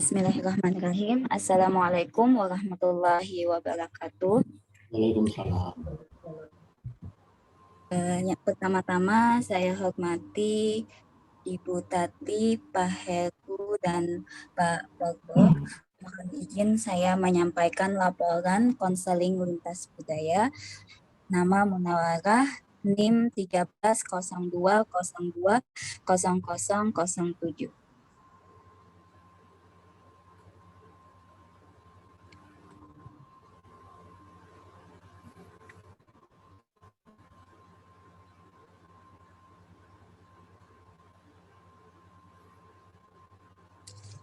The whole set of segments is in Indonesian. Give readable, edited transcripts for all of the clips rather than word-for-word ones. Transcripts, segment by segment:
Bismillahirrahmanirrahim. Assalamualaikum warahmatullahi wabarakatuh. Waalaikumsalam. Yang pertama-tama saya hormati Ibu Tati, Pak Heru, dan Pak Bogo. Mohon izin saya menyampaikan laporan konseling lintas budaya. Nama Munawarah, NIM 1302020007.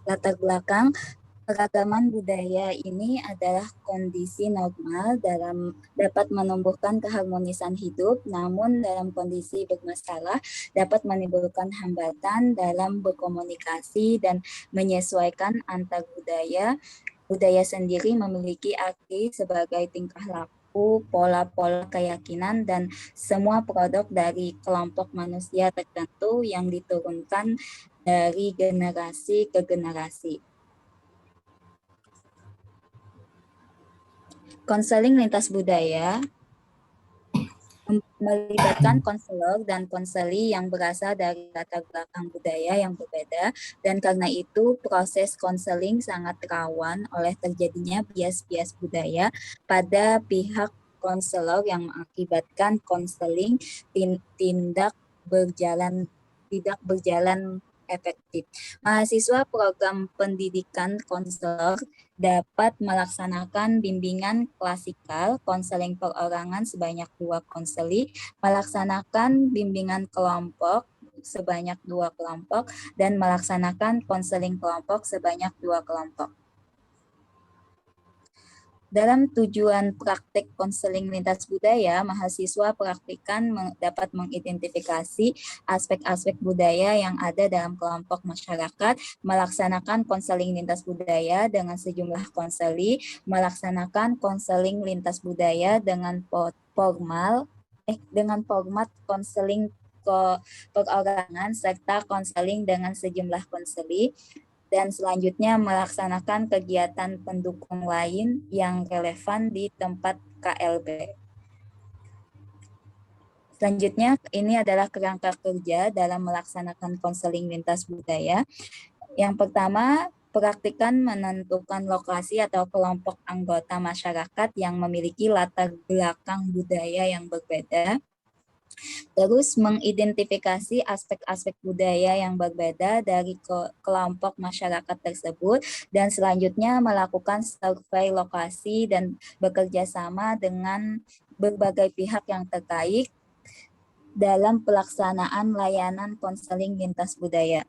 Latar belakang keragaman budaya ini adalah kondisi normal dapat menumbuhkan keharmonisan hidup, namun dalam kondisi bermasalah dapat menimbulkan hambatan dalam berkomunikasi dan menyesuaikan antar budaya. Budaya sendiri memiliki arti sebagai tingkah laku, pola-pola keyakinan, dan semua produk dari kelompok manusia tertentu yang diturunkan dari generasi ke generasi. Konseling lintas budaya melibatkan konselor dan konseli yang berasal dari latar belakang budaya yang berbeda, dan karena itu proses konseling sangat rawan oleh terjadinya bias-bias budaya pada pihak konselor yang mengakibatkan konseling tidak berjalan efektif. Mahasiswa program pendidikan konselor dapat melaksanakan bimbingan klasikal, konseling perorangan sebanyak 2 konseli, melaksanakan bimbingan kelompok sebanyak 2 kelompok, dan melaksanakan konseling kelompok sebanyak 2 kelompok. Dalam tujuan praktek konseling lintas budaya, mahasiswa praktikan dapat mengidentifikasi aspek-aspek budaya yang ada dalam kelompok masyarakat, melaksanakan konseling lintas budaya dengan sejumlah konseli, melaksanakan konseling lintas budaya dengan format konseling perorangan serta konseling dengan sejumlah konseli, dan selanjutnya melaksanakan kegiatan pendukung lain yang relevan di tempat KLB. Selanjutnya, ini adalah kerangka kerja dalam melaksanakan konseling lintas budaya. Yang pertama, praktikan menentukan lokasi atau kelompok anggota masyarakat yang memiliki latar belakang budaya yang berbeda. Terus mengidentifikasi aspek-aspek budaya yang berbeda dari kelompok masyarakat tersebut, dan selanjutnya melakukan survei lokasi dan bekerja sama dengan berbagai pihak yang terkait dalam pelaksanaan layanan konseling lintas budaya.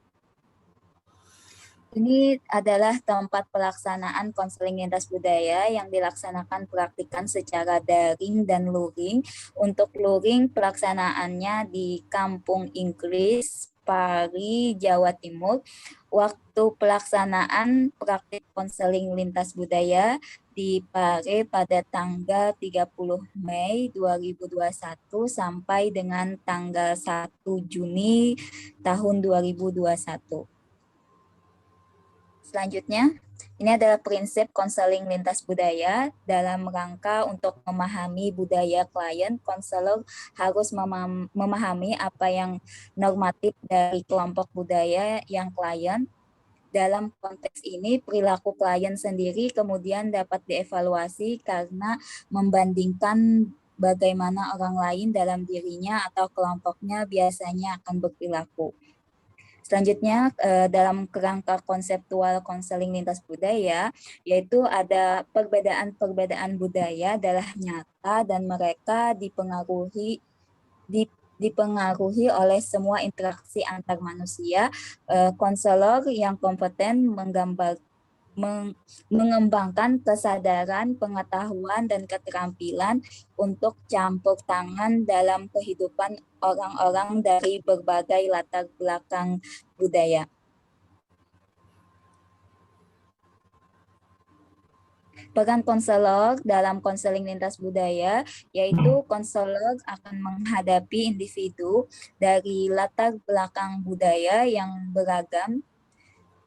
Ini adalah tempat pelaksanaan konseling lintas budaya yang dilaksanakan praktikan secara daring dan luring. Untuk luring, pelaksanaannya di Kampung Inggris, Pari, Jawa Timur. Waktu pelaksanaan praktik konseling lintas budaya di Pare pada tanggal 30 Mei 2021 sampai dengan tanggal 1 Juni tahun 2021. Selanjutnya, ini adalah prinsip konseling lintas budaya. Dalam rangka untuk memahami budaya klien, konselor harus memahami apa yang normatif dari kelompok budaya yang klien. Dalam konteks ini, perilaku klien sendiri kemudian dapat dievaluasi karena membandingkan bagaimana orang lain dalam dirinya atau kelompoknya biasanya akan berperilaku. Selanjutnya, dalam kerangka konseptual konseling lintas budaya, yaitu ada perbedaan-perbedaan budaya adalah nyata dan mereka dipengaruhi oleh semua interaksi antar manusia. Konselor yang kompeten mengembangkan kesadaran, pengetahuan, dan keterampilan untuk campur tangan dalam kehidupan orang-orang dari berbagai latar belakang budaya. Peran konselor dalam konseling lintas budaya, yaitu konselor akan menghadapi individu dari latar belakang budaya yang beragam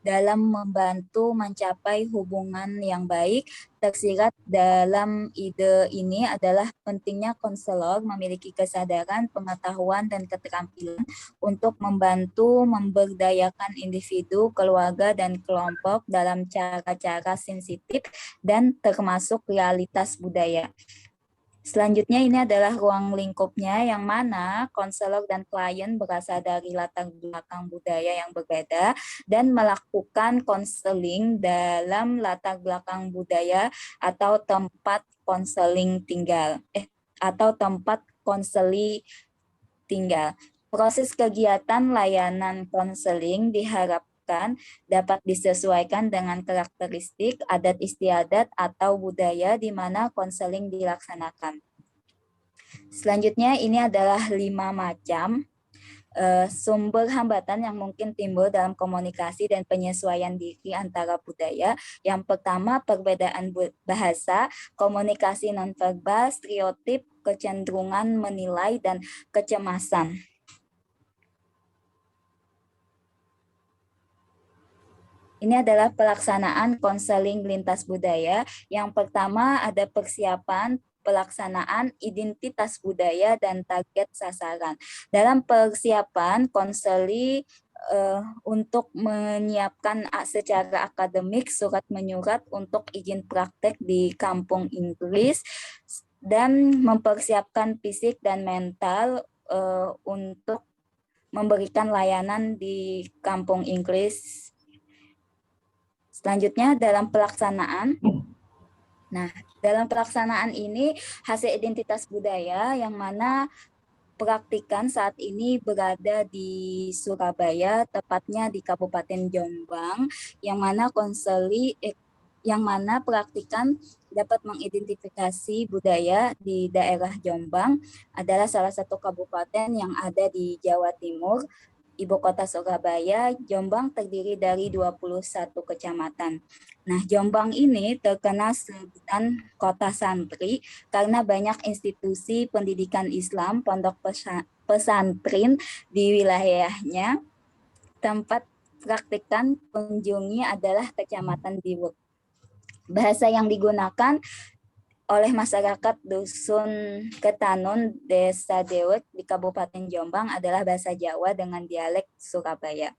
dalam membantu mencapai hubungan yang baik. Tersirat dalam ide ini adalah pentingnya konselor memiliki kesadaran, pengetahuan, dan keterampilan untuk membantu memberdayakan individu, keluarga, dan kelompok dalam cara-cara sensitif dan termasuk realitas budaya. Selanjutnya ini adalah ruang lingkupnya yang mana konselor dan klien berasal dari latar belakang budaya yang berbeda dan melakukan konseling dalam latar belakang budaya atau tempat konseling tinggal atau tempat konseli tinggal. Proses kegiatan layanan konseling diharapkan dapat disesuaikan dengan karakteristik adat istiadat atau budaya di mana konseling dilaksanakan. Selanjutnya ini adalah 5 macam sumber hambatan yang mungkin timbul dalam komunikasi dan penyesuaian diri antara budaya. Yang pertama, perbedaan bahasa, komunikasi nonverbal, stereotip, kecenderungan menilai, dan kecemasan. Ini adalah pelaksanaan konseling lintas budaya. Yang pertama ada persiapan, pelaksanaan, identitas budaya, dan target sasaran. Dalam persiapan konseling untuk menyiapkan secara akademik surat menyurat untuk izin praktek di kampung Inggris dan mempersiapkan fisik dan mental untuk memberikan layanan di kampung Inggris. Selanjutnya dalam pelaksanaan. Nah, dalam pelaksanaan ini hasil identitas budaya yang mana praktikan saat ini berada di Surabaya, tepatnya di Kabupaten Jombang, yang mana praktikan dapat mengidentifikasi budaya di daerah Jombang adalah salah satu kabupaten yang ada di Jawa Timur. Ibu kota Surabaya, Jombang terdiri dari 21 kecamatan. Nah, Jombang ini terkenal sebutan kota santri karena banyak institusi pendidikan Islam, pondok pesantren di wilayahnya. Tempat praktikan kunjungi adalah Kecamatan Diwek. Bahasa yang digunakan oleh masyarakat Dusun Ketanun, Desa Dewek di Kabupaten Jombang adalah bahasa Jawa dengan dialek Surabaya.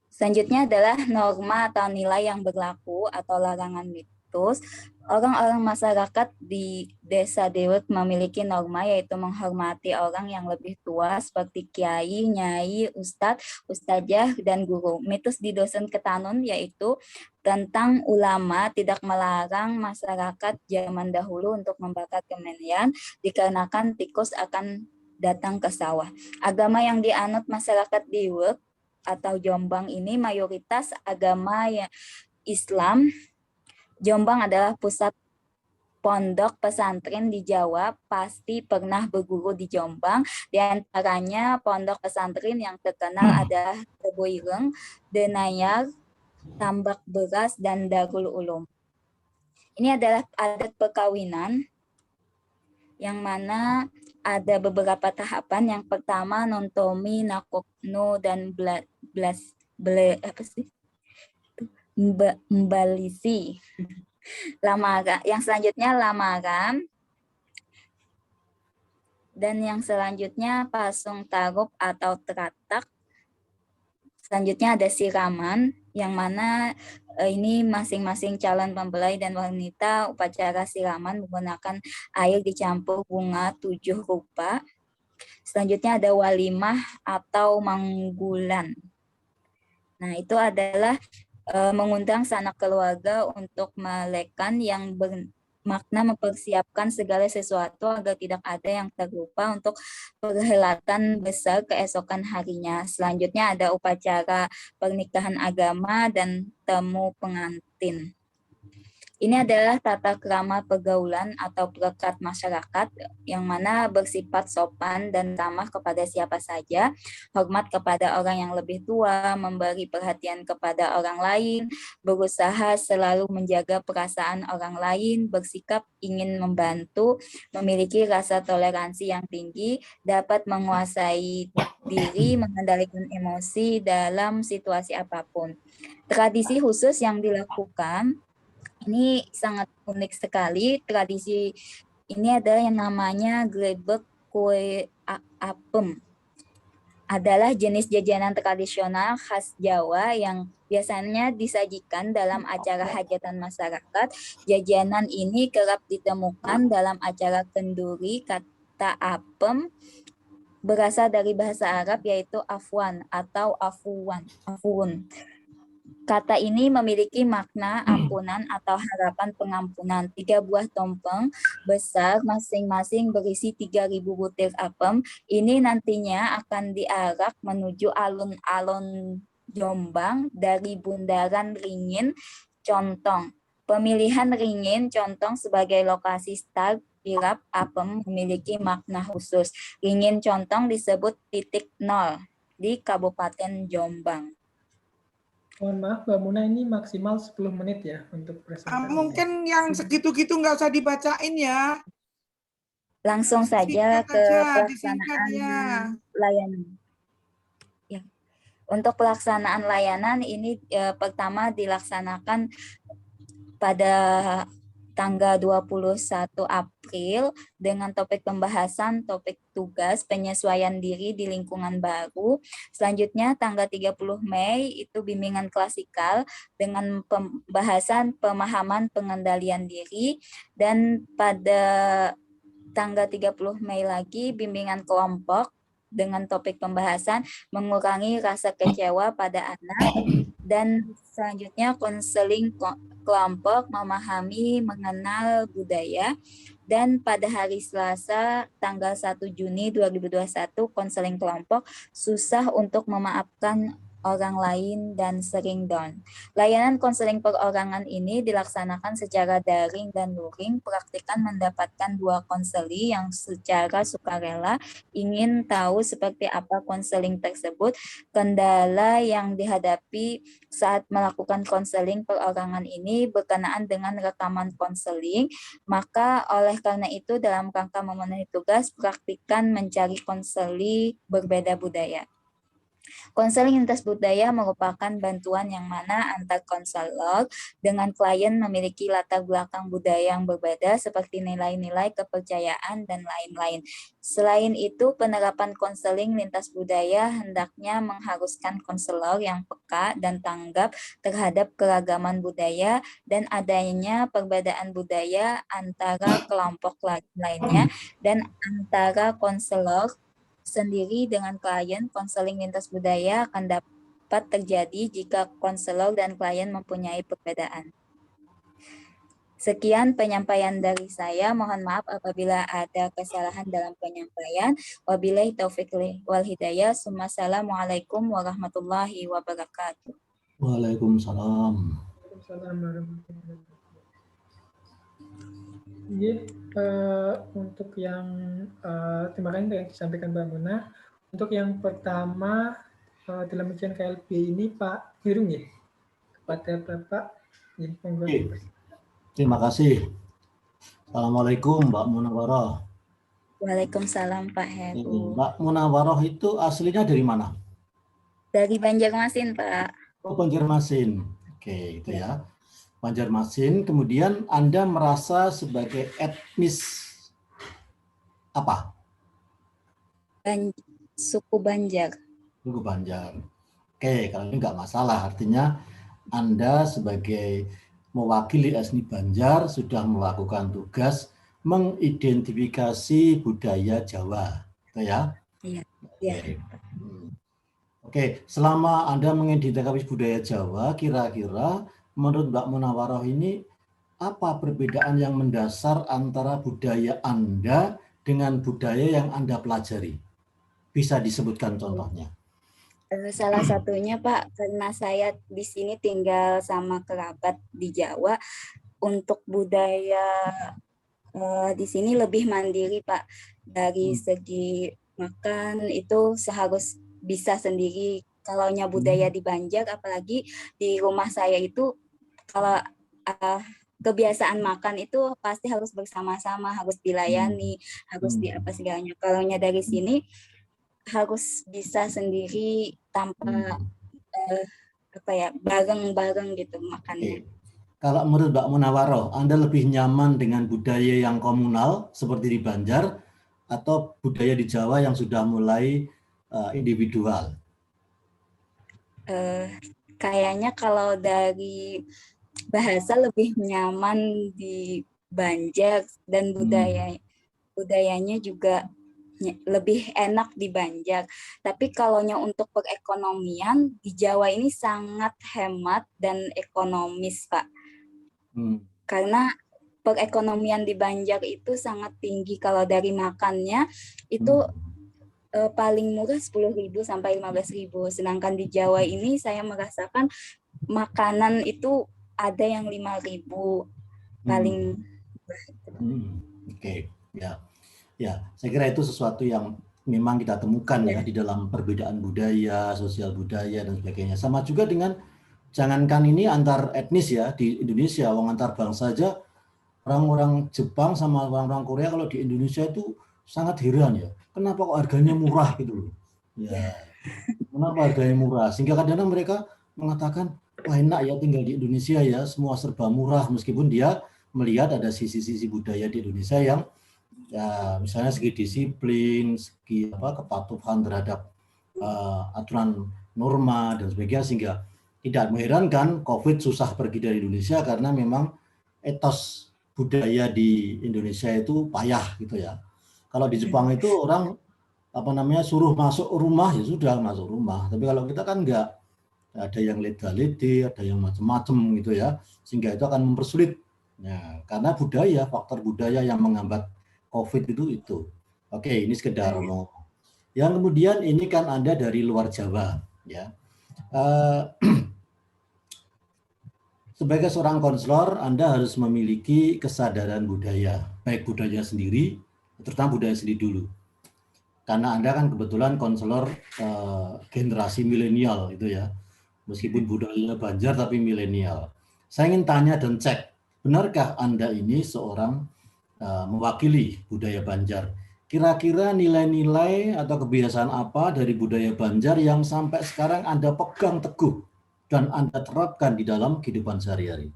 Selanjutnya adalah norma atau nilai yang berlaku atau larangan mitos. Orang-orang masyarakat di Desa Dewek memiliki norma yaitu menghormati orang yang lebih tua seperti kiai, nyai, ustadz, ustazah, dan guru. Mitos di Dusun Ketanun yaitu tentang ulama tidak melarang masyarakat zaman dahulu untuk membakar kemenyan dikarenakan tikus akan datang ke sawah. Agama yang dianut masyarakat Dewek atau Jombang ini mayoritas agama Islam. Jombang adalah pusat pondok pesantren di Jawa, pasti pernah berguru di Jombang. Di antaranya pondok pesantren yang terkenal adalah Teboireng, Denayar, Tambak Beras, dan Darul Ulum. Ini adalah adat perkawinan yang mana ada beberapa tahapan. Yang pertama nontomi, nakokno, dan mbalisi. Lamaran. Yang selanjutnya lamaran. Dan yang selanjutnya pasung tarup atau teratak. Selanjutnya ada siraman, yang mana ini masing-masing calon mempelai dan wanita upacara siraman menggunakan air dicampur bunga 7 rupa. Selanjutnya ada walimah atau manggulan. Nah, itu adalah mengundang sanak keluarga untuk melekan yang bermakna mempersiapkan segala sesuatu agar tidak ada yang terlupa untuk perhelatan besar keesokan harinya. Selanjutnya ada upacara pernikahan agama dan temu pengantin. Ini adalah tata krama pergaulan atau perekat masyarakat yang mana bersifat sopan dan ramah kepada siapa saja, hormat kepada orang yang lebih tua, memberi perhatian kepada orang lain, berusaha selalu menjaga perasaan orang lain, bersikap ingin membantu, memiliki rasa toleransi yang tinggi, dapat menguasai diri, mengendalikan emosi dalam situasi apapun. Tradisi khusus yang dilakukan ini sangat unik sekali. Tradisi ini ada yang namanya grebek kue apem. Adalah jenis jajanan tradisional khas Jawa yang biasanya disajikan dalam acara hajatan masyarakat. Jajanan ini kerap ditemukan dalam acara kenduri. Kata apem berasal dari bahasa Arab yaitu afwan atau afuun. Kata ini memiliki makna ampunan atau harapan pengampunan. 3 buah tompeng besar masing-masing berisi 3.000 butir apem. Ini nantinya akan diarak menuju alun-alun Jombang dari Bundaran Ringin Contong. Pemilihan Ringin Contong sebagai lokasi start kirap apem memiliki makna khusus. Ringin Contong disebut titik nol di Kabupaten Jombang. Mohon maaf Mbak Muna, ini maksimal 10 menit ya untuk presentasi. Mungkin yang segitu-gitu nggak usah dibacain ya. Langsung saja ke pelaksanaan ya. layanan. Ya. Untuk pelaksanaan layanan ini pertama dilaksanakan pada tanggal 21 April dengan topik pembahasan topik tugas penyesuaian diri di lingkungan baru. Selanjutnya tanggal 30 Mei itu bimbingan klasikal dengan pembahasan pemahaman pengendalian diri, dan pada tanggal 30 Mei lagi bimbingan kelompok dengan topik pembahasan mengurangi rasa kecewa pada anak, dan selanjutnya konseling kelompok memahami mengenal budaya, dan pada hari Selasa tanggal 1 Juni 2021 konseling kelompok susah untuk memaafkan orang lain dan sering down. Layanan konseling perorangan ini dilaksanakan secara daring dan luring. Praktikan mendapatkan 2 konseli yang secara sukarela ingin tahu seperti apa konseling tersebut, kendala yang dihadapi saat melakukan konseling perorangan ini berkenaan dengan rekaman konseling, maka oleh karena itu dalam rangka memenuhi tugas, praktikan mencari konseli berbeda budaya. Konseling lintas budaya merupakan bantuan yang mana antar konselor dengan klien memiliki latar belakang budaya yang berbeda seperti nilai-nilai kepercayaan dan lain-lain. Selain itu, penerapan konseling lintas budaya hendaknya mengharuskan konselor yang peka dan tanggap terhadap keragaman budaya dan adanya perbedaan budaya antara kelompok lainnya, dan antara konselor sendiri dengan klien. Konseling lintas budaya akan dapat terjadi jika konselor dan klien mempunyai perbedaan. Sekian penyampaian dari saya. Mohon maaf apabila ada kesalahan dalam penyampaian. Wabillahi taufiq wal hidayah. Wassalamualaikum warahmatullahi wabarakatuh. Waalaikumsalam. Waalaikumsalam warahmatullahi wabarakatuh. Untuk yang terima kasih yang disampaikan Mbak Muna. Untuk yang pertama dalam ujian KLB ini Pak Hirung ya, kepada Bapak. Terima kasih. Assalamualaikum Mbak Munawaroh. Waalaikumsalam Pak Heru. Mbak Munawaroh itu aslinya dari mana? Dari Banjarmasin Pak. Oh, Banjarmasin. Oke, itu ya. Banjarmasin, kemudian Anda merasa sebagai etnis apa? Suku Banjar. Suku Banjar. Oke, kalau ini nggak masalah, artinya Anda sebagai mewakili etnis Banjar sudah melakukan tugas mengidentifikasi budaya Jawa, gitu ya? Iya. Oke. Oke, selama Anda mengidentifikasi budaya Jawa, kira-kira menurut Mbak Munawaroh ini apa perbedaan yang mendasar antara budaya Anda dengan budaya yang Anda pelajari? Bisa disebutkan contohnya? Salah satunya Pak, karena saya di sini tinggal sama kerabat di Jawa, untuk budaya di sini lebih mandiri, Pak. Dari segi makan itu seharus bisa sendiri. Kalaunya budaya di Banjar, apalagi di rumah saya itu, kalau kebiasaan makan itu pasti harus bersama-sama, harus dilayani, harus di apa segalanya. Kalaunya dari sini harus bisa sendiri tanpa bareng-bareng gitu makannya. Kalau menurut Mbak Munawaroh, Anda lebih nyaman dengan budaya yang komunal seperti di Banjar atau budaya di Jawa yang sudah mulai individual? Kayaknya kalau dari bahasa lebih nyaman di Banjar dan budayanya juga lebih enak di Banjar. Tapi kalaunya untuk perekonomian di Jawa ini sangat hemat dan ekonomis, Pak. Karena perekonomian di Banjar itu sangat tinggi. Kalau dari makannya itu paling murah 10.000 sampai 15.000. Sedangkan di Jawa ini saya merasakan makanan itu ada yang 5.000 paling. Oke, ya, saya kira itu sesuatu yang memang kita temukan ya di dalam perbedaan budaya, sosial budaya dan sebagainya. Sama juga dengan jangankan ini antar etnis ya di Indonesia, orang antar bangsa saja, orang-orang Jepang sama orang-orang Korea kalau di Indonesia itu sangat heran ya. Kenapa kok harganya murah gitu loh. Ya. Kenapa harganya murah? Sehingga kadang-kadang mereka mengatakan, wah enak ya tinggal di Indonesia ya, semua serba murah, meskipun dia melihat ada sisi-sisi budaya di Indonesia yang ya misalnya segi disiplin, segi kepatuhan terhadap aturan norma dan sebagainya, sehingga tidak mengherankan COVID susah pergi dari Indonesia karena memang etos budaya di Indonesia itu payah gitu ya. Kalau di Jepang itu orang suruh masuk rumah ya sudah masuk rumah. Tapi kalau kita kan enggak, ada yang leda-lede, ada yang macam-macam gitu ya, sehingga itu akan mempersulit. Nah, karena budaya, faktor budaya yang menghambat COVID itu. Oke, ini sekedar ngomong. Yang kemudian ini kan Anda dari luar Jawa, ya. Sebagai seorang konselor, Anda harus memiliki kesadaran budaya, baik budaya sendiri, terutama budaya sendiri dulu. Karena Anda kan kebetulan konselor generasi milenial itu ya, meskipun budaya Banjar tapi milenial. Saya ingin tanya dan cek, benarkah Anda ini seorang mewakili budaya Banjar? Kira-kira nilai-nilai atau kebiasaan apa dari budaya Banjar yang sampai sekarang Anda pegang teguh dan Anda terapkan di dalam kehidupan sehari-hari?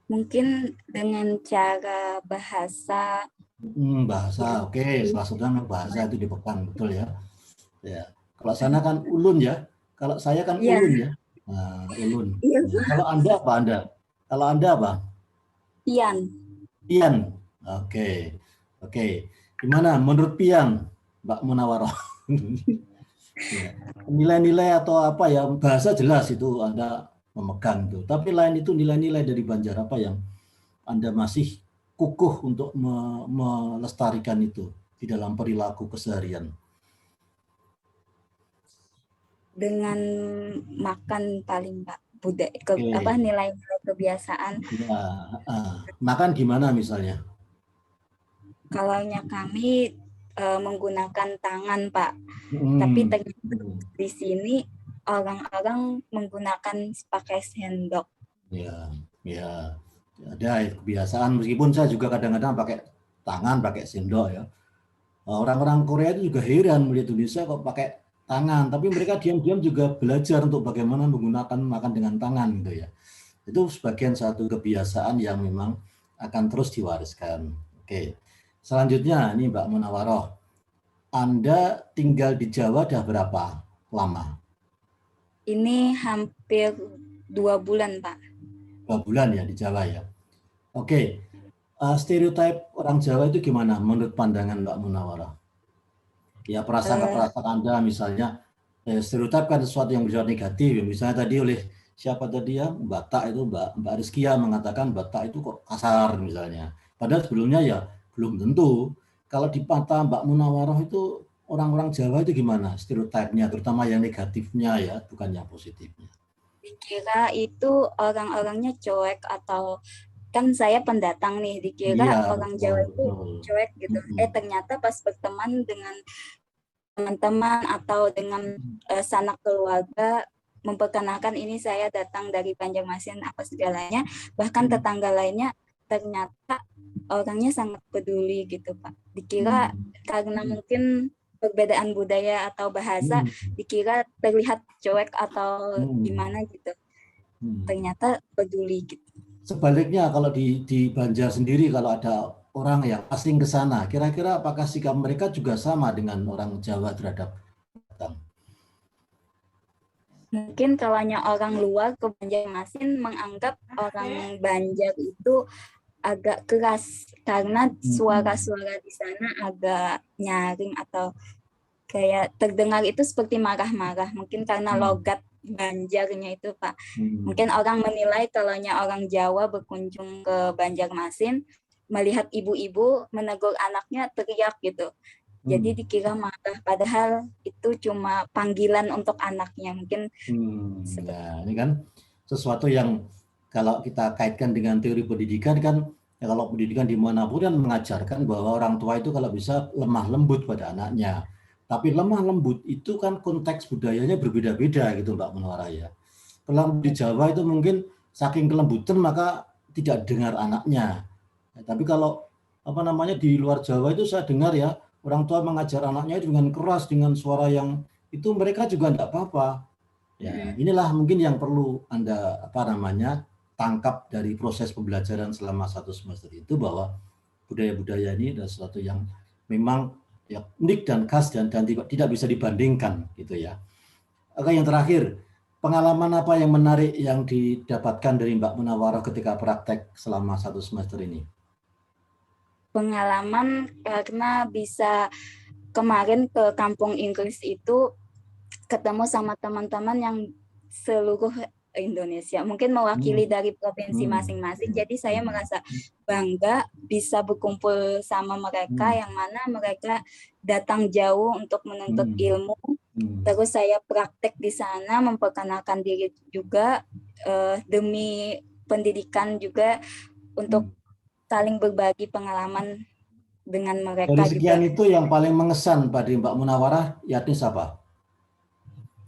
Mungkin dengan cara bahasa. Bahasa, oke. Salah satunya bahasa itu dipegang, betul ya. Ya. Kalau sana kan ulun ya. Kalau saya kan ulun ya. Nah, ulun. Nah, kalau Anda apa Anda? Kalau Anda apa? Pian. Pian. Oke. Gimana menurut Pian, Mbak Munawaroh? Nilai-nilai atau apa ya, bahasa jelas itu Anda memegang tuh. Tapi lain itu nilai-nilai dari Banjar apa yang Anda masih kukuh untuk melestarikan itu di dalam perilaku keseharian? Dengan makan paling Pak, nilai kebiasaan. Ya, makan gimana misalnya? Kalaunya kami menggunakan tangan Pak, tapi ternyata di sini orang-orang menggunakan pakai sendok. Ya, ada kebiasaan, meskipun saya juga kadang-kadang pakai tangan, pakai sendok ya. Orang-orang Korea itu juga heran melihat Indonesia kok pakai tangan, tapi mereka diam-diam juga belajar untuk bagaimana menggunakan makan dengan tangan gitu ya. Itu sebagian satu kebiasaan yang memang akan terus diwariskan. Oke. Selanjutnya ini Mbak Munawaroh, Anda tinggal di Jawa dah berapa lama? Ini hampir 2 bulan Pak. 2 bulan ya di Jawa ya. Oke. Stereotip orang Jawa itu gimana menurut pandangan Mbak Munawaroh? Ya prasangka-prasangka Anda misalnya, stereotip kan sesuatu yang bersifat negatif. Misalnya tadi oleh siapa tadi ya, Batak itu Mbak Rizkia mengatakan Batak itu kok kasar misalnya. Padahal sebelumnya ya belum tentu. Kalau di mata Mbak Munawaroh itu orang-orang Jawa itu gimana stereotipnya, terutama yang negatifnya ya, bukan yang positifnya? Dikira itu orang-orangnya cuek, atau kan saya pendatang nih, dikira Iya, orang betul, Jawa itu betul. cuek gitu. Ternyata pas berteman dengan teman-teman atau dengan sanak keluarga, memperkenalkan ini saya datang dari Banjarmasin apa segalanya, bahkan tetangga lainnya ternyata orangnya sangat peduli gitu Pak. Dikira karena mungkin perbedaan budaya atau bahasa, dikira terlihat cuek atau gimana gitu. Ternyata peduli gitu. Sebaliknya kalau di Banjar sendiri, kalau ada orang yang asing ke sana, kira-kira apakah sikap mereka juga sama dengan orang Jawa terhadap datang? Mungkin kalau orang luar ke Banjarmasin menganggap orang Banjar itu agak keras karena suara-suara di sana agak nyaring atau kayak terdengar itu seperti marah-marah. Mungkin karena logat Banjarnya itu Pak. Mungkin orang menilai kalau orang Jawa berkunjung ke Banjarmasin, melihat ibu-ibu menegur anaknya teriak gitu. Jadi dikira marah, padahal itu cuma panggilan untuk anaknya. Mungkin ya, ini kan sesuatu yang kalau kita kaitkan dengan teori pendidikan kan, ya kalau pendidikan dimanapun kan mengajarkan bahwa orang tua itu kalau bisa lemah lembut pada anaknya. Tapi lemah lembut itu kan konteks budayanya berbeda-beda gitu Mbak Munawara ya. Kalau di Jawa itu mungkin saking kelembutan maka tidak dengar anaknya. Tapi kalau di luar Jawa itu saya dengar ya, orang tua mengajar anaknya dengan keras, dengan suara yang itu mereka juga enggak apa-apa. Ya, inilah mungkin yang perlu Anda tangkap dari proses pembelajaran selama 1 semester itu, bahwa budaya-budaya ini adalah sesuatu yang memang ya unik dan khas dan tidak bisa dibandingkan gitu ya. Oke, yang terakhir, pengalaman apa yang menarik yang didapatkan dari Mbak Munawarah ketika praktek selama 1 semester ini? Pengalaman karena bisa kemarin ke kampung Inggris itu ketemu sama teman-teman yang seluruh Indonesia, mungkin mewakili dari provinsi masing-masing. Jadi saya merasa bangga bisa berkumpul sama mereka, yang mana mereka datang jauh untuk menuntut ilmu. Terus saya praktek di sana, memperkenalkan diri juga demi pendidikan juga, untuk saling berbagi pengalaman dengan mereka. Dari sekian juga. Itu yang paling mengesan pada Mbak Munawarah, yakni siapa?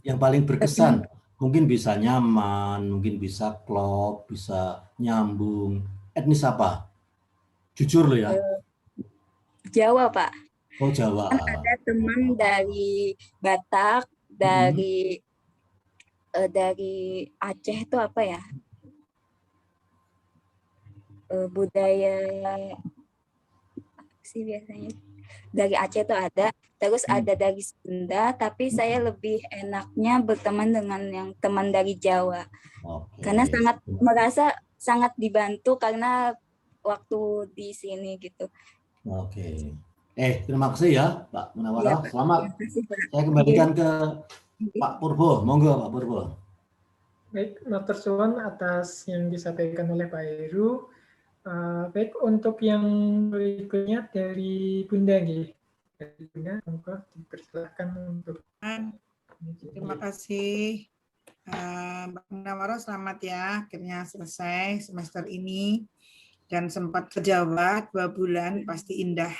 Yang paling berkesan? Mungkin bisa nyaman, mungkin bisa klop, bisa nyambung. Etnis apa? Jujur loh ya. Jawa Pak. Oh Jawa. Kan ada teman dari Batak, dari Aceh itu apa ya? Budaya sih biasanya dari Aceh itu ada, terus ada dari Sunda, tapi saya lebih enaknya berteman dengan yang teman dari Jawa. Karena merasa sangat dibantu karena waktu di sini gitu. Oke. Terima kasih ya Pak Munawarah. Ya, Selamat. Saya kembalikan ke Pak Purbo. Monggo Pak Purbo. Baik, matur suwun atas yang disampaikan oleh Pak Heru. Baik, untuk yang berikutnya dari Bunda Nggih. Dari Bunda, monggo dipersilakan untuk. Terima kasih Mbak Munawara, selamat ya, akhirnya selesai semester ini dan sempat ke Jawa 2 bulan, pasti indah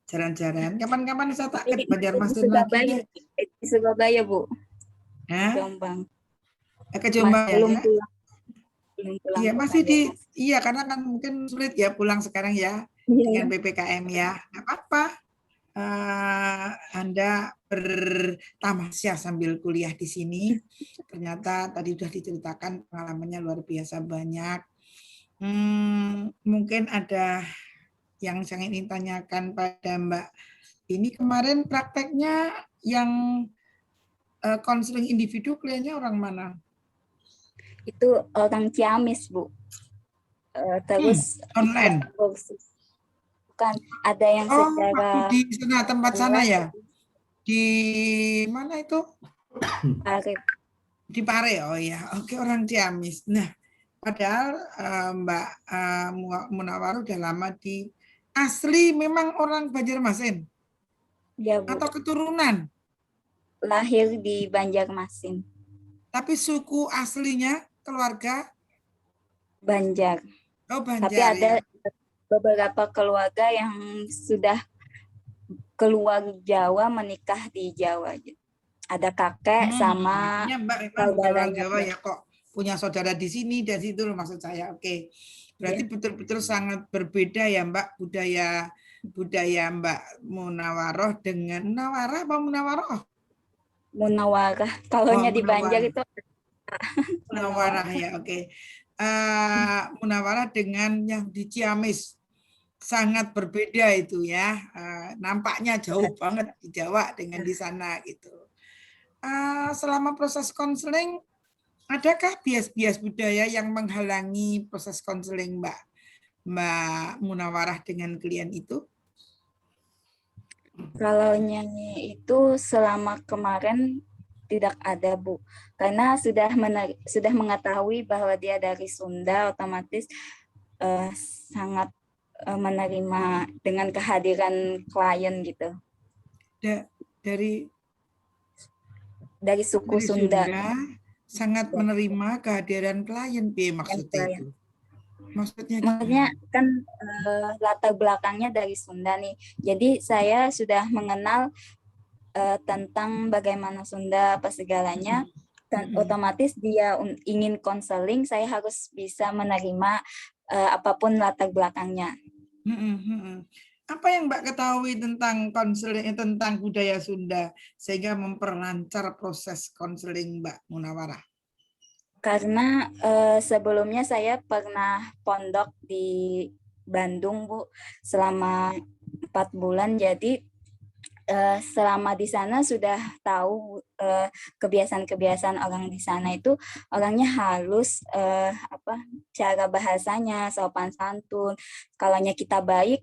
jalan-jalan. Kapan-kapan saya tak ke Banjarmasin lagi. Di Surabaya Bu. Jombang. Ke Jombang ya. Iya masih karena kan mungkin sulit ya pulang sekarang ya dengan PPKM ya. Nggak apa-apa. Anda bertamasya sambil kuliah di sini. Ternyata tadi sudah diceritakan pengalamannya luar biasa banyak. Mungkin ada yang saya ingin tanyakan pada Mbak. Ini kemarin prakteknya yang konseling individu kliennya orang mana? Itu orang Ciamis Bu. Terus online. Bukan, ada yang secara di sana tempat sana ya. Di mana itu? Pare. Di Pare, oh ya. Oke, orang Ciamis. Nah, padahal Mbak Munawara udah lama di asli memang orang Banjarmasin. Ya, Bu. atau keturunan? Lahir di Banjarmasin, Tapi suku aslinya keluarga Banjar. oh Tapi Banjar ada ya. beberapa keluarga yang sudah keluar Jawa menikah di Jawa. Ada kakek sama Artinya Mbak memang bukan orang saudaranya. Jawa ya, kok punya saudara di sini dan situ loh maksud saya. Oke. Berarti betul-betul sangat berbeda ya Mbak budaya Mbak Munawaroh dengan Munawarah apa Munawaroh? Munawarah. Kalau di Banjar Munawarah. itu Munawarah ya, oke. Munawarah dengan yang di Ciamis sangat berbeda itu ya. Nampaknya jauh banget di Jawa dengan di sana gitu. Selama proses konseling, adakah bias-bias budaya yang menghalangi proses konseling Mbak Munawarah dengan klien itu? kalau nyanyi itu selama kemarin tidak ada, Bu. Karena sudah mengetahui bahwa dia dari Sunda, otomatis sangat menerima dengan kehadiran klien gitu. Dari suku Sunda. Sangat menerima kehadiran klien, maksudnya itu. Maksudnya kan latar belakangnya dari Sunda nih. Jadi saya sudah mengenal tentang bagaimana Sunda apa segalanya. Dan otomatis dia ingin konseling, saya harus bisa menerima apapun latar belakangnya. Apa yang Mbak ketahui tentang konseling, tentang budaya Sunda sehingga memperlancar proses konseling Mbak Munawarah? Karena sebelumnya saya pernah pondok di Bandung, Bu, selama 4 bulan. Jadi selama di sana sudah tahu kebiasaan-kebiasaan orang di sana itu orangnya halus, cara bahasanya sopan santun. Kalaunya kita baik,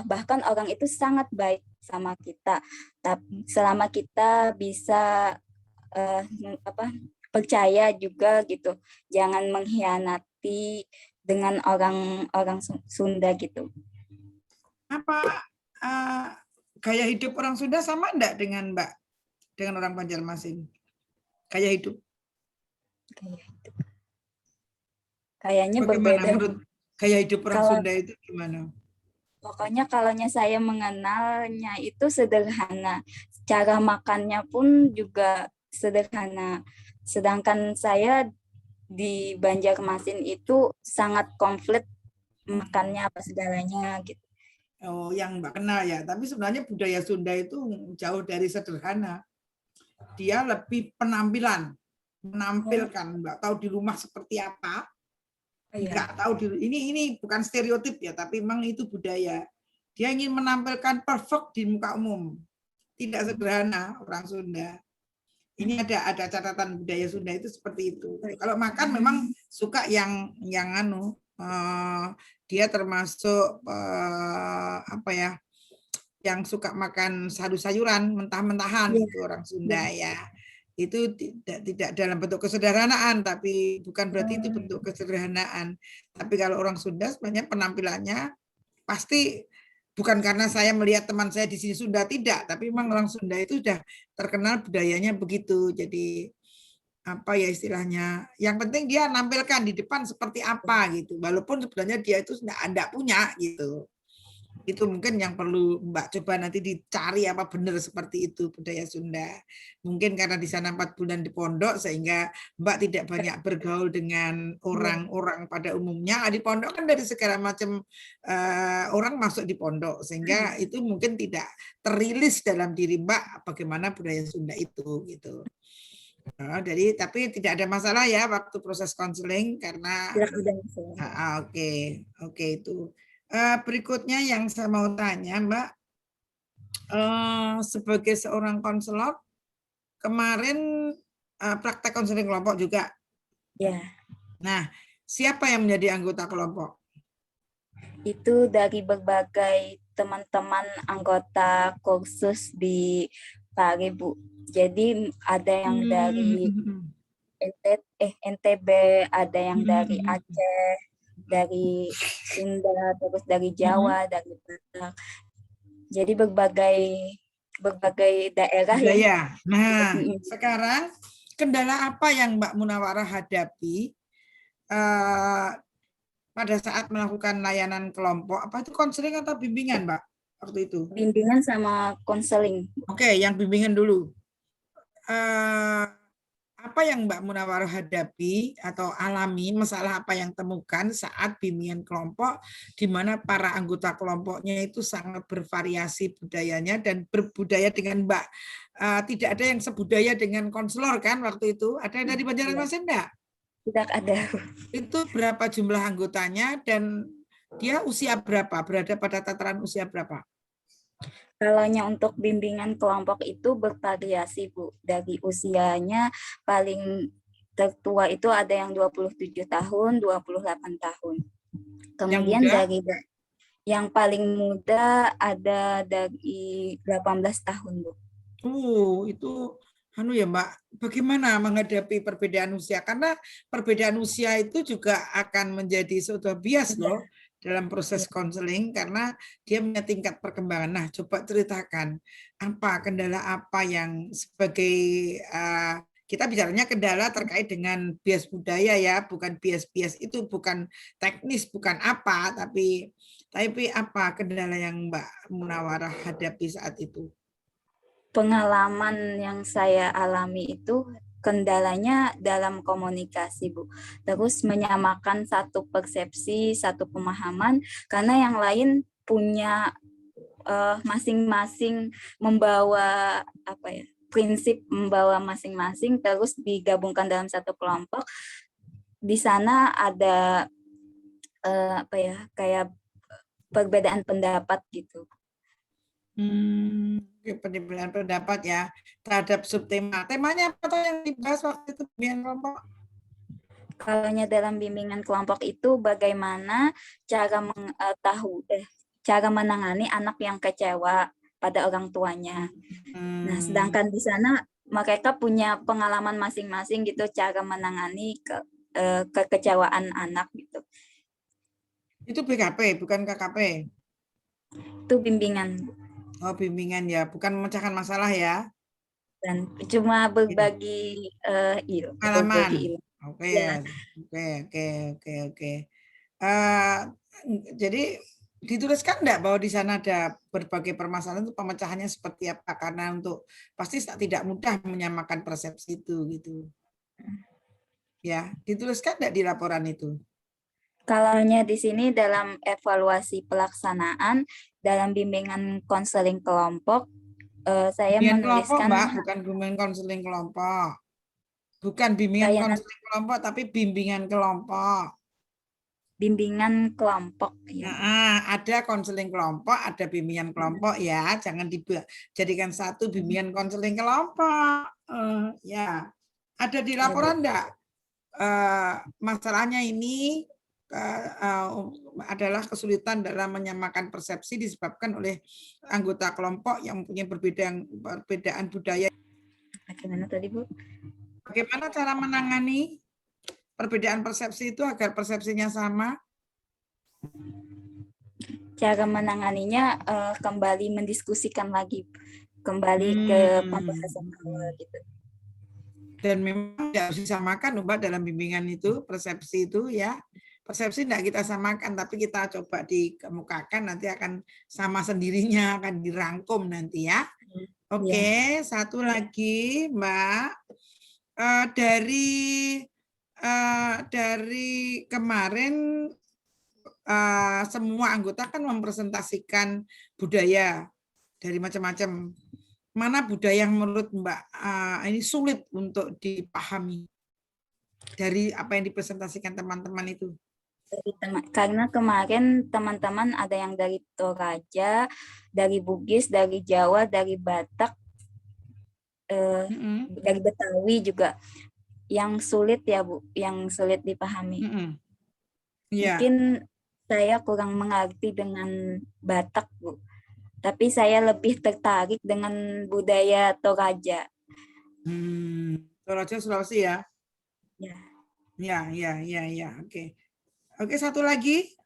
bahkan orang itu sangat baik sama kita. Tapi selama kita bisa percaya juga gitu, jangan mengkhianati dengan orang Sunda gitu. Apa gaya hidup orang Sunda sama enggak dengan Mbak, dengan orang Banjarmasin? Gaya hidup. Kayaknya bagaimana berbeda. Menurut gaya hidup orang Sunda itu gimana? Pokoknya kalaunya saya mengenalnya itu sederhana. Cara makannya pun juga sederhana. Sedangkan saya di Banjarmasin itu sangat konflik makannya apa segalanya gitu. Oh, yang Mbak kenal ya. Tapi sebenarnya budaya Sunda itu jauh dari sederhana. Dia lebih penampilan, menampilkan. Mbak tahu di rumah seperti apa? Enggak tahu ini bukan stereotip ya, tapi memang itu budaya. Dia ingin menampilkan perfect di muka umum. Tidak sederhana orang Sunda. Ini ada catatan budaya Sunda itu seperti itu. Kalau makan memang suka yang dia termasuk yang suka makan sayur-sayuran mentah-mentahan itu orang Sunda ya. Itu tidak dalam bentuk kesederhanaan, tapi bukan berarti itu bentuk kesederhanaan. Tapi kalau orang Sunda sebenarnya penampilannya pasti bukan karena saya melihat teman saya di sini Sunda, tidak, tapi memang orang Sunda itu sudah terkenal budayanya begitu. Jadi apa ya istilahnya, yang penting dia nampilkan di depan seperti apa gitu, walaupun sebenarnya dia itu enggak punya gitu. Itu mungkin yang perlu Mbak coba nanti dicari apa benar seperti itu budaya Sunda. Mungkin karena di sana 4 bulan di pondok sehingga Mbak tidak banyak bergaul dengan orang-orang pada umumnya. Di pondok kan dari segala macam orang masuk di pondok sehingga itu mungkin tidak terilis dalam diri Mbak bagaimana budaya Sunda itu gitu. Jadi tapi tidak ada masalah ya waktu proses konseling karena oke itu. Berikutnya yang saya mau tanya Mbak, sebagai seorang konselor kemarin praktek konseling kelompok juga. Ya. Nah, siapa yang menjadi anggota kelompok? Itu dari berbagai teman-teman anggota kursus di Pare, Bu. Jadi ada yang dari NTB, ada yang dari Aceh, dari Sunda, terus dari Jawa, dari Batak. Jadi berbagai berbagai daerah ya. budaya. Nah, Mm-mm. sekarang kendala apa yang Mbak Munawarah hadapi pada saat melakukan layanan kelompok? Apa itu konseling atau bimbingan, Mbak? Waktu itu. Bimbingan sama konseling. Oke, yang bimbingan dulu. Apa yang Mbak Munawarah hadapi atau alami, masalah apa yang temukan saat bimbingan kelompok, di mana para anggota kelompoknya itu sangat bervariasi budayanya dan berbudaya dengan Mbak. Tidak ada yang sebudaya dengan konselor kan waktu itu? Ada yang dari Banjarmasin enggak? Tidak ada. Itu berapa jumlah anggotanya dan dia usia berapa? Berada pada tataran usia berapa? Kalaunya untuk bimbingan kelompok itu bervariasi, Bu. Dari usianya paling tertua itu ada yang 27 tahun, 28 tahun. Kemudian muda? dari yang paling muda ada dari 18 tahun, Bu. Itu ya Mbak, bagaimana menghadapi perbedaan usia? Karena perbedaan usia itu juga akan menjadi suatu bias loh dalam proses konseling karena dia punya tingkat perkembangan. Nah, coba ceritakan kendala apa yang sebagai kita bicaranya kendala terkait dengan bias budaya ya, bukan bias-bias itu, bukan teknis, bukan apa, tapi apa kendala yang Mbak Munawarah hadapi saat itu? Pengalaman yang saya alami itu kendalanya dalam komunikasi, Bu. Terus menyamakan satu persepsi, satu pemahaman, karena yang lain punya masing-masing membawa prinsip membawa masing-masing, terus digabungkan dalam satu kelompok. Di sana ada kayak perbedaan pendapat gitu. Perbedaan pendapat ya terhadap subtema. Temanya apa tuh yang dibahas waktu itu bimbingan kelompok? Kalaunya dalam bimbingan kelompok itu bagaimana cara menangani anak yang kecewa pada orang tuanya. Nah, sedangkan di sana mereka punya pengalaman masing-masing gitu cara menangani kekecewaan anak gitu. Itu BKP bukan KKP? Itu bimbingan. Oh, bimbingan ya, bukan memecahkan masalah ya. Dan cuma berbagi pengalaman. ilmu. Oke. Jadi dituliskan enggak bahwa di sana ada berbagai permasalahan itu pemecahannya seperti apa? Karena untuk pasti tidak mudah menyamakan persepsi itu gitu. Ya, dituliskan enggak di laporan itu? Kalaunya di sini dalam evaluasi pelaksanaan dalam bimbingan konseling kelompok, saya bimbingan menuliskan kelompok, Mbak, bukan bimbingan konseling kelompok. Bukan bimbingan konseling kelompok, tapi bimbingan kelompok. Bimbingan kelompok. Ya. Nah, ada konseling kelompok, ada bimbingan kelompok ya. Jangan dijadikan satu bimbingan konseling kelompok. Ya, ada di laporan enggak? Masalahnya ini adalah kesulitan dalam menyamakan persepsi disebabkan oleh anggota kelompok yang mempunyai perbedaan budaya. Bagaimana tadi, Bu? Bagaimana cara menangani perbedaan persepsi itu agar persepsinya sama? Cara menanganinya kembali mendiskusikan lagi, kembali ke pembahasan awal gitu. Dan memang tidak harus disamakan, Mbak, dalam bimbingan itu persepsi itu ya. Persepsi tidak kita samakan, tapi kita coba dikemukakan, nanti akan sama sendirinya, akan dirangkum nanti ya. Oke, satu lagi Mbak, dari kemarin semua anggota kan mempresentasikan budaya dari macam-macam. Mana budaya yang menurut Mbak ini sulit untuk dipahami dari apa yang dipresentasikan teman-teman itu? Karena kemarin teman-teman ada yang dari Toraja, dari Bugis, dari Jawa, dari Batak, dari Betawi juga, yang sulit ya Bu, yang sulit dipahami. Mungkin saya kurang mengerti dengan Batak Bu, tapi saya lebih tertarik dengan budaya Toraja. Toraja Sulawesi ya? Ya. Ya. Oke, satu lagi,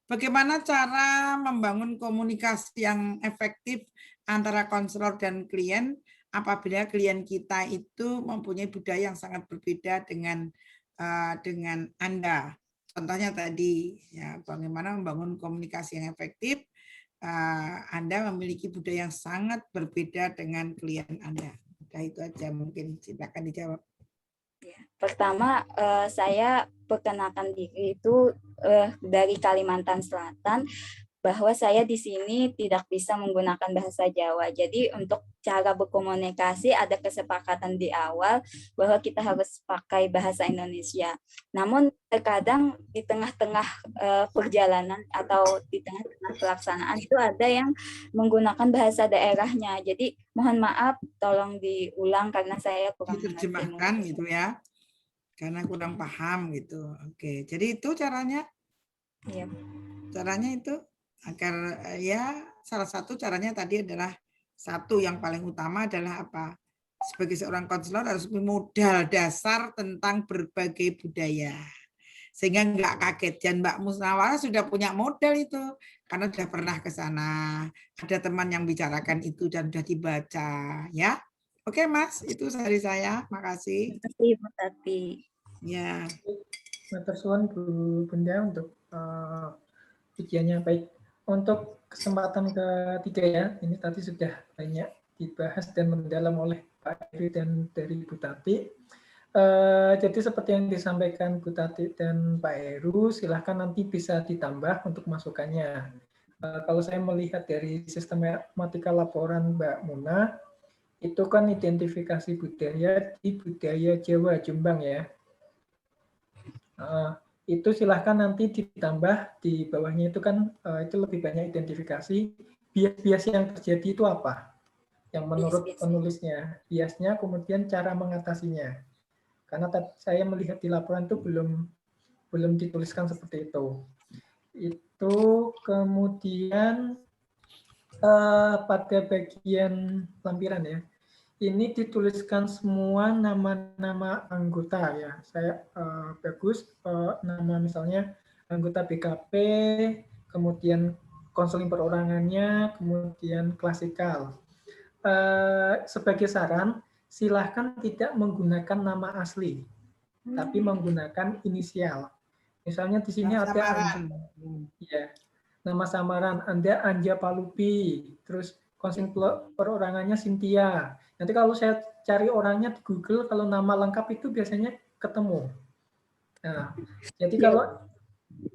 bagaimana cara membangun komunikasi yang efektif antara konselor dan klien apabila klien kita itu mempunyai budaya yang sangat berbeda dengan Anda. Contohnya tadi, ya, bagaimana membangun komunikasi yang efektif. Anda memiliki budaya yang sangat berbeda dengan klien Anda. Udah itu aja, mungkin silakan dijawab. Pertama, saya perkenalkan diri itu dari Kalimantan Selatan, bahwa saya di sini tidak bisa menggunakan bahasa Jawa. Jadi untuk cara berkomunikasi ada kesepakatan di awal bahwa kita harus pakai bahasa Indonesia. Namun terkadang di tengah-tengah perjalanan atau di tengah-tengah pelaksanaan itu ada yang menggunakan bahasa daerahnya. Jadi mohon maaf, tolong diulang karena saya kurang diterjemahkan gitu ya, karena kurang paham gitu. Oke, jadi itu caranya. Iya. Caranya itu agar ya salah satu caranya tadi adalah satu yang paling utama adalah apa? Sebagai seorang konselor harus modal dasar tentang berbagai budaya. Sehingga nggak kaget. Dan Mbak Musnawarah sudah punya modal itu. Karena sudah pernah ke sana. Ada teman yang bicarakan itu dan sudah dibaca. Ya, oke Mas, itu dari saya. Makasih. Terima kasih Bu Tati. Ya. Matur suwun Bu Bunda untuk ujiannya. Baik, untuk kesempatan ketiga ya, ini tadi sudah banyak dibahas dan mendalam oleh Pak Eri dan dari Bu Tati. Jadi seperti yang disampaikan Bu Tati dan Pak Heru, silahkan nanti bisa ditambah untuk masukannya. Kalau saya melihat dari sistematika laporan Mbak Muna, itu kan identifikasi budaya di budaya Jawa Jombang ya. Itu silahkan nanti ditambah di bawahnya itu kan itu lebih banyak identifikasi bias yang terjadi itu apa yang menurut penulisnya, biasnya, kemudian cara mengatasinya. Karena saya melihat di laporan itu belum dituliskan seperti itu. Itu kemudian pada bagian lampiran ya, ini dituliskan semua nama-nama anggota ya. Saya bagus nama misalnya anggota BKP, kemudian konseling perorangannya, kemudian klasikal. Sebagai saran, silahkan tidak menggunakan nama asli, tapi menggunakan inisial. Misalnya di sini ada ya, nama samaran Anda Anja Palupi, terus konseling perorangannya Cynthia. Nanti kalau saya cari orangnya di Google, kalau nama lengkap itu biasanya ketemu. Nah, jadi kalau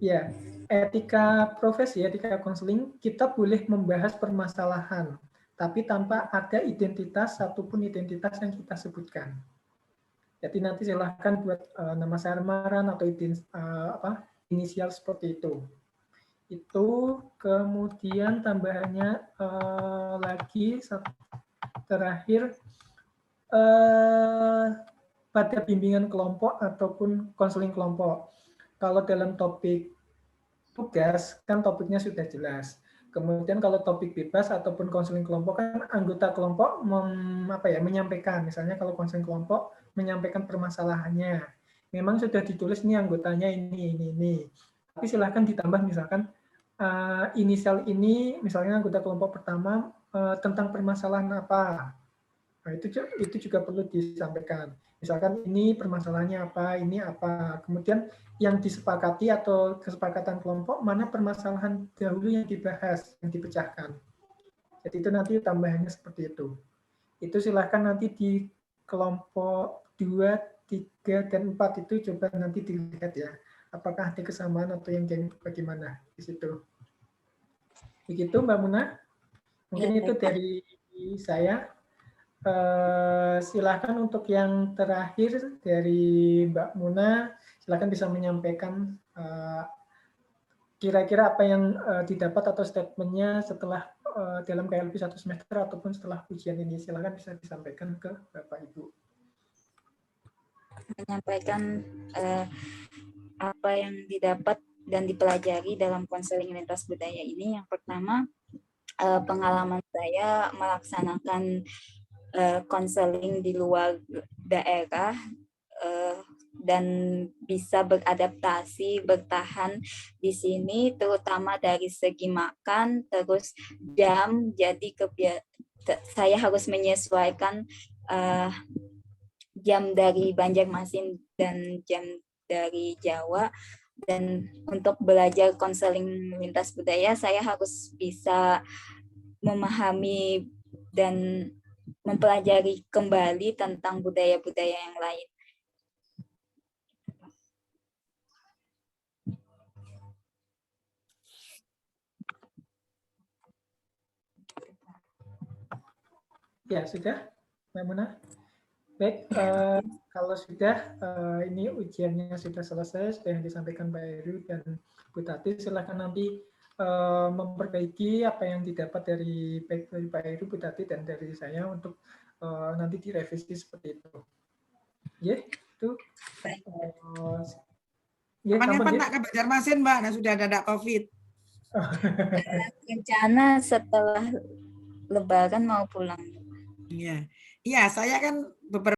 ya etika profesi, etika konseling, kita boleh membahas permasalahan, tapi tanpa ada identitas satupun identitas yang kita sebutkan. Jadi nanti silahkan buat nama samaran atau inisial seperti itu. Itu kemudian tambahannya lagi terakhir pada bimbingan kelompok ataupun konseling kelompok. Kalau dalam topik tugas kan topiknya sudah jelas. Kemudian kalau topik bebas ataupun konseling kelompok kan anggota kelompok menyampaikan. Misalnya kalau konseling kelompok menyampaikan permasalahannya. Memang sudah ditulis nih anggotanya ini. Tapi silahkan ditambah misalkan inisial ini, misalnya anggota kelompok pertama tentang permasalahan apa. Nah, itu juga perlu disampaikan. Misalkan ini permasalahannya apa, ini apa. Kemudian yang disepakati atau kesepakatan kelompok, mana permasalahan dahulu yang dibahas, yang dipecahkan. Jadi itu nanti tambahannya seperti itu. Itu silahkan nanti di kelompok 2, 3, dan 4 itu coba nanti dilihat ya. Apakah ada kesamaan atau yang bagaimana di situ. Begitu Mbak Muna. Mungkin itu dari saya. Silakan untuk yang terakhir dari Mbak Muna, silakan bisa menyampaikan kira-kira apa yang didapat atau statementnya setelah dalam KLB 1 semester ataupun setelah ujian ini. Silakan bisa disampaikan ke Bapak Ibu. Menyampaikan apa yang didapat dan dipelajari dalam konseling lintas budaya ini. Yang pertama, pengalaman saya melaksanakan konseling di luar daerah dan bisa beradaptasi, bertahan di sini, terutama dari segi makan, terus jam. Jadi saya harus menyesuaikan jam dari Banjarmasin dan jam dari Jawa. Dan untuk belajar konseling lintas budaya, saya harus bisa memahami dan mempelajari kembali tentang budaya-budaya yang lain. Ya, sudah, Mbak Muna. Baik, kalau sudah, ini ujiannya sudah selesai, sudah yang disampaikan Pak Heru dan Bu Tati, silakan nanti memperbaiki apa yang didapat dari baik dari Pak Heru, Bu Tati, dan dari saya untuk nanti direvisi seperti itu. Ya, itu. Kapan nak ke Banjarmasin, Mbak? Nah, sudah ada COVID. Rencana setelah Lebaran mau pulang. Iya, iya, saya kan beberapa